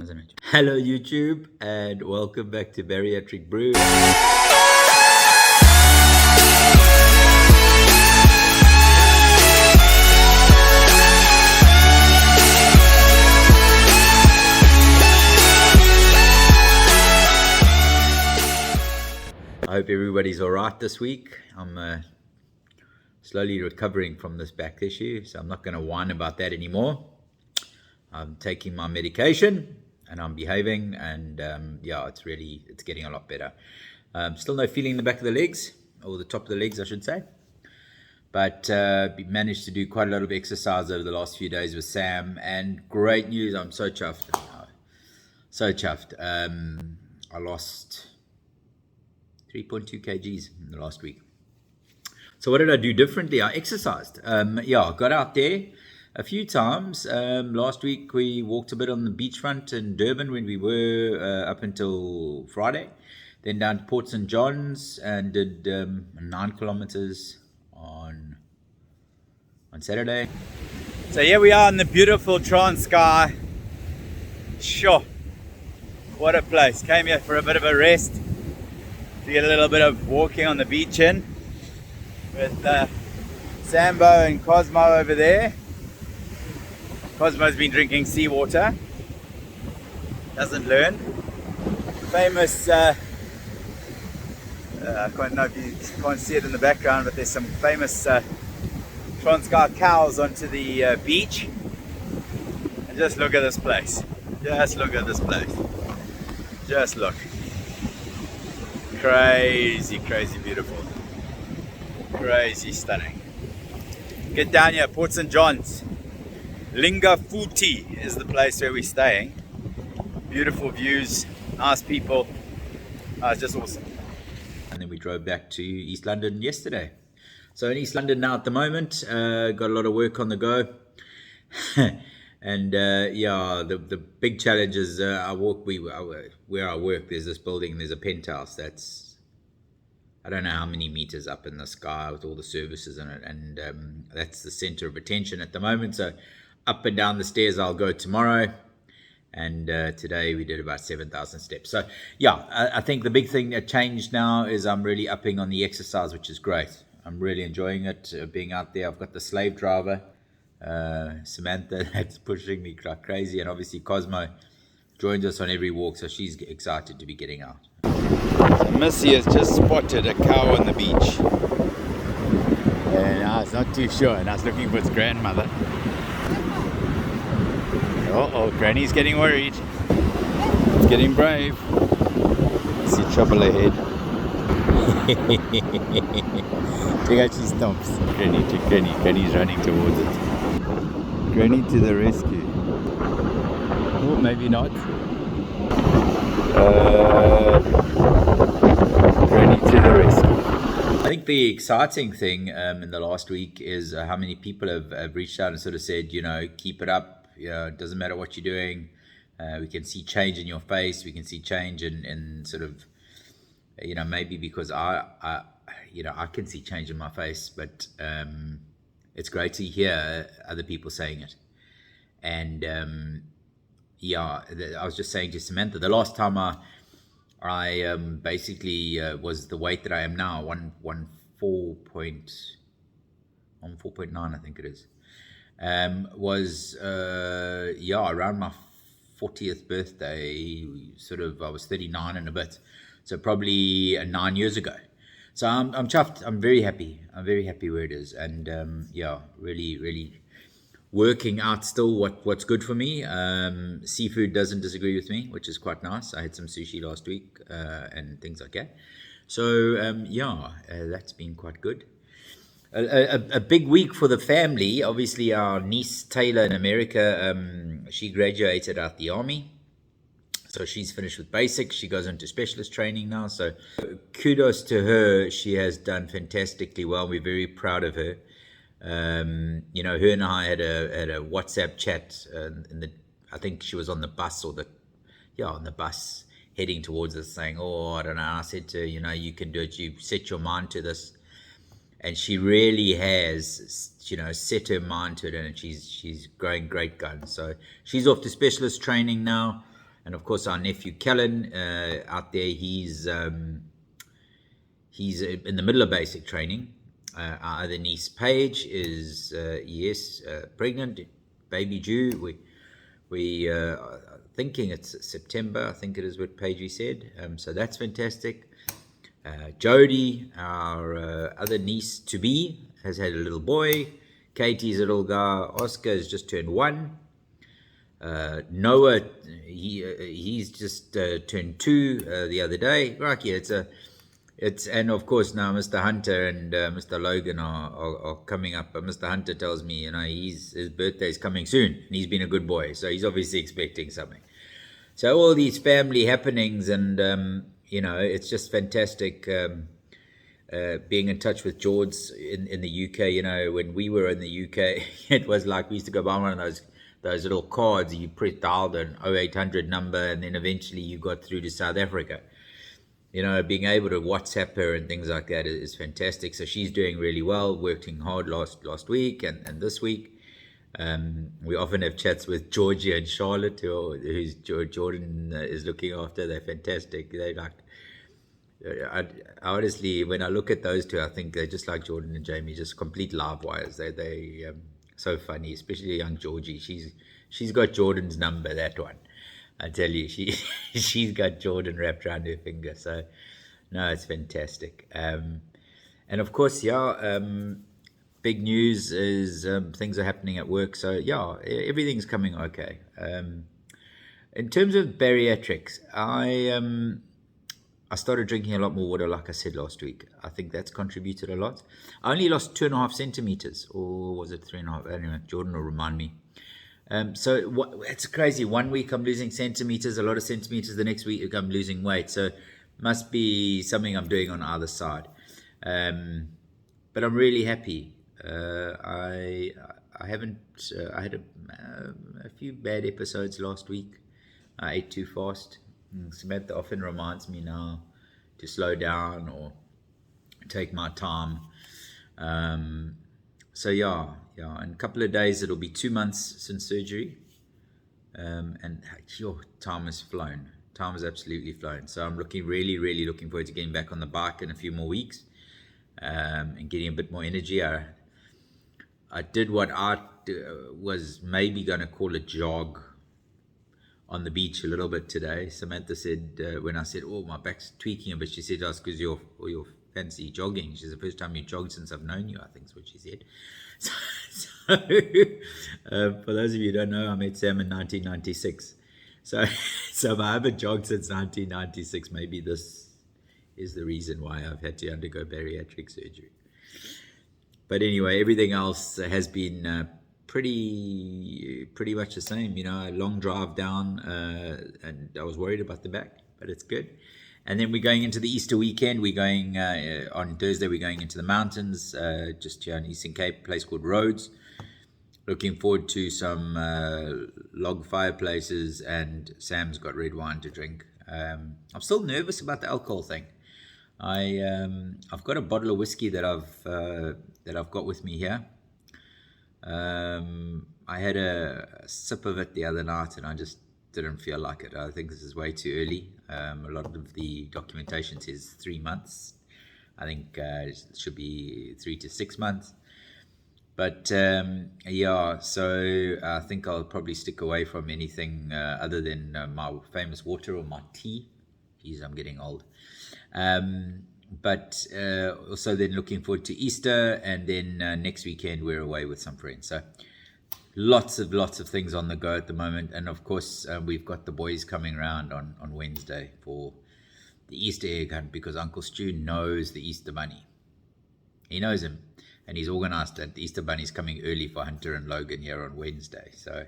Hello YouTube and welcome back to Bariatric Brew. I hope everybody's alright this week. I'm slowly recovering from this back issue, so I'm not going to whine about that anymore. I'm taking my medication and I'm behaving, and yeah, it's getting a lot better. Still no feeling in the back of the legs, or the top of the legs I should say, but we managed to do quite a lot of exercise over the last few days with Sam, and great news, I'm so chuffed. I lost 3.2 kgs in the last week. So what did I do differently? I exercised. I got out there a few times. Last week we walked a bit on the beachfront in Durban when we were up until Friday. Then down to Port St. John's and did 9 kilometers on Saturday. So here we are in the beautiful Transkei. Sure, what a place. Came here for a bit of a rest, to get a little bit of walking on the beach in with Sambo and Cosmo over there. Cosmo's been drinking seawater, doesn't learn. Famous, I don't know if you can't see it in the background, but there's some famous Transkei cows onto the beach. And just look at this place. Just look at this place. Just look. Crazy, crazy beautiful. Crazy stunning. Get down here, Port St. John's. Lingafuti is the place where we're staying. Beautiful views, nice people. It's just awesome. And then we drove back to East London yesterday. So in East London now at the moment, got a lot of work on the go. And the big challenge is where I work, there's this building, there's a penthouse that's, I don't know how many meters up in the sky with all the services in it, and that's the center of attention at the moment. So up and down the stairs I'll go tomorrow, and today we did about 7,000 steps. So yeah, I think the big thing that changed now is I'm really upping on the exercise, which is great. I'm really enjoying it, being out there. I've got the slave driver, Samantha, that's pushing me like crazy, and obviously Cosmo joins us on every walk, so she's excited to be getting out. So Missy has just spotted a cow on the beach, and I was not too sure, and I was looking for its grandmother. Oh, Granny's getting worried. It's getting brave. See trouble ahead. Check out, she stomps. Granny to Granny. Granny's running towards it. Granny to the rescue. Oh, maybe not. Granny to the rescue. I think the exciting thing in the last week is how many people have reached out and sort of said, keep it up. It doesn't matter what you're doing. We can see change in your face. We can see change in sort of, maybe because I can see change in my face, but it's great to hear other people saying it. And I was just saying to Samantha, the last time I basically was the weight that I am now, 4.9, I think it is, was around my 40th birthday, I was 39 and a bit, so probably 9 years ago. So I'm chuffed. I'm very happy where it is, and really, really working out still what's good for me. Seafood doesn't disagree with me, which is quite nice. I had some sushi last week and things like that. So that's been quite good. A big week for the family. Obviously, our niece Taylor in America, she graduated out the army. So she's finished with basics. She goes into specialist training now. So kudos to her. She has done fantastically well. We're very proud of her. Her and I had a WhatsApp chat. I think she was on the bus on the bus heading towards us, saying, "Oh, I don't know." I said to her, "You can do it. You set your mind to this." And she really has, set her mind to it, and she's growing great guns. So she's off to specialist training now. And of course, our nephew Kellen out there, he's in the middle of basic training. Our other niece Paige is pregnant, baby due. We thinking it's September. I think it is what Paige said. So that's fantastic. Jody, our other niece to be, has had a little boy. Katie's a little guy. Oscar has just turned 1. Noah, he's just turned 2 the other day. Right, yeah, and of course now Mr. Hunter and Mr. Logan are coming up. But Mr. Hunter tells me, his birthday is coming soon, and he's been a good boy, so he's obviously expecting something. So all these family happenings, and it's just fantastic. Being in touch with George in the UK. When we were in the UK, it was like we used to go buy one of those little cards. You dialed an 0800 number, and then eventually you got through to South Africa. Being able to WhatsApp her and things like that is fantastic. So she's doing really well, working hard last week and this week. We often have chats with Georgia and Charlotte, who's Jordan is looking after. They're fantastic. They I honestly, when I look at those two, I think they're just like Jordan and Jamie, just complete live wires. They so funny, especially young Georgie. She's got Jordan's number, that one. I tell you, she's got Jordan wrapped around her finger. So, no, it's fantastic. And of course, big news is things are happening at work. So, everything's coming okay. In terms of bariatrics, I started drinking a lot more water, like I said last week. I think that's contributed a lot. I only lost 2.5 centimeters, or was it 3.5? Anyway, Jordan will remind me. It's crazy. 1 week I'm losing centimeters, a lot of centimeters. The next week I'm losing weight. So must be something I'm doing on either side. But I'm really happy. I haven't. I had a few bad episodes last week. I ate too fast. Samantha often reminds me now to slow down or take my time. In a couple of days it'll be 2 months since surgery, and time has flown. Time has absolutely flown. So I'm really looking forward to getting back on the bike in a few more weeks, and getting a bit more energy. I did what I was maybe going to call a jog on the beach a little bit today. Samantha said, when I said, my back's tweaking a bit, she said, that's because you're fancy jogging. She's the first time you jogged since I've known you, I think is what she said. So for those of you who don't know, I met Sam in 1996. So if I haven't jogged since 1996, maybe this is the reason why I've had to undergo bariatric surgery. But anyway, everything else has been pretty much the same. A long drive down, and I was worried about the back, but it's good. And then we're going into the Easter weekend. We're going on Thursday. We're going into the mountains, just here in Eastern Cape, a place called Rhodes. Looking forward to some log fireplaces, and Sam's got red wine to drink. I'm still nervous about the alcohol thing. I've got a bottle of whiskey that I've got with me here. I had a sip of it the other night, and I just didn't feel like it. I think this is way too early. A lot of the documentation says 3 months. I think it should be 3 to 6 months. But so I think I'll probably stick away from anything other than my famous water or my tea. Geez, I'm getting old. But also then looking forward to Easter, and then next weekend we're away with some friends. So lots of things on the go at the moment. And of course we've got the boys coming around on Wednesday for the Easter egg hunt, because Uncle Stu knows the Easter Bunny. He knows him, and he's organized that the Easter Bunny's coming early for Hunter and Logan here on Wednesday. So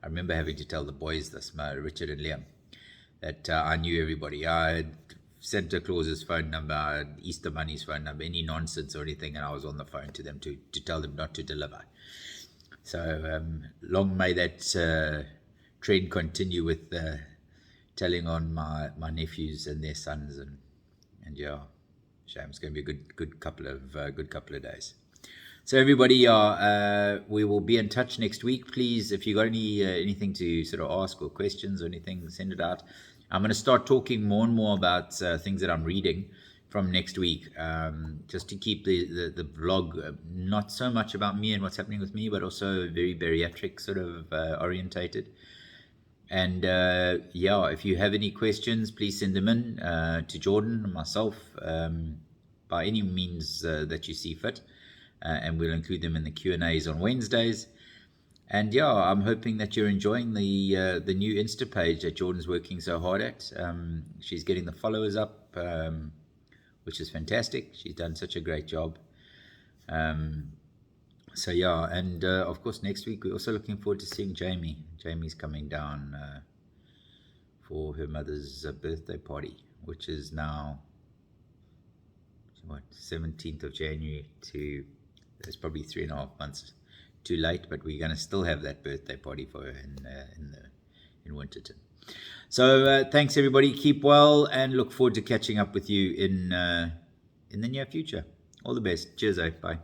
I remember having to tell the boys this, Richard and Liam, that I knew everybody. I had Santa Claus's phone number, Easter Bunny's phone number, any nonsense or anything, and I was on the phone to them to tell them not to deliver. So long may that trend continue with telling on my nephews and their sons, and shame, it's going to be a good couple of days. So everybody, we will be in touch next week. Please, if you got anything to sort of ask or questions or anything, send it out. I'm going to start talking more and more about things that I'm reading from next week, just to keep the vlog not so much about me and what's happening with me, but also very bariatric sort of orientated. And yeah, if you have any questions, please send them in to Jordan and myself, by any means that you see fit, and we'll include them in the Q&As on Wednesdays. And yeah, I'm hoping that you're enjoying the new Insta page that Jordan's working so hard at. She's getting the followers up, which is fantastic. She's done such a great job. So yeah, and of course next week we're also looking forward to seeing Jamie. Jamie's coming down for her mother's birthday party, which is now what, 17th of January to, it's probably 3.5 months too late, but we're going to still have that birthday party for her in Winterton. So thanks everybody, keep well, and look forward to catching up with you in the near future. All the best. Cheers, bye.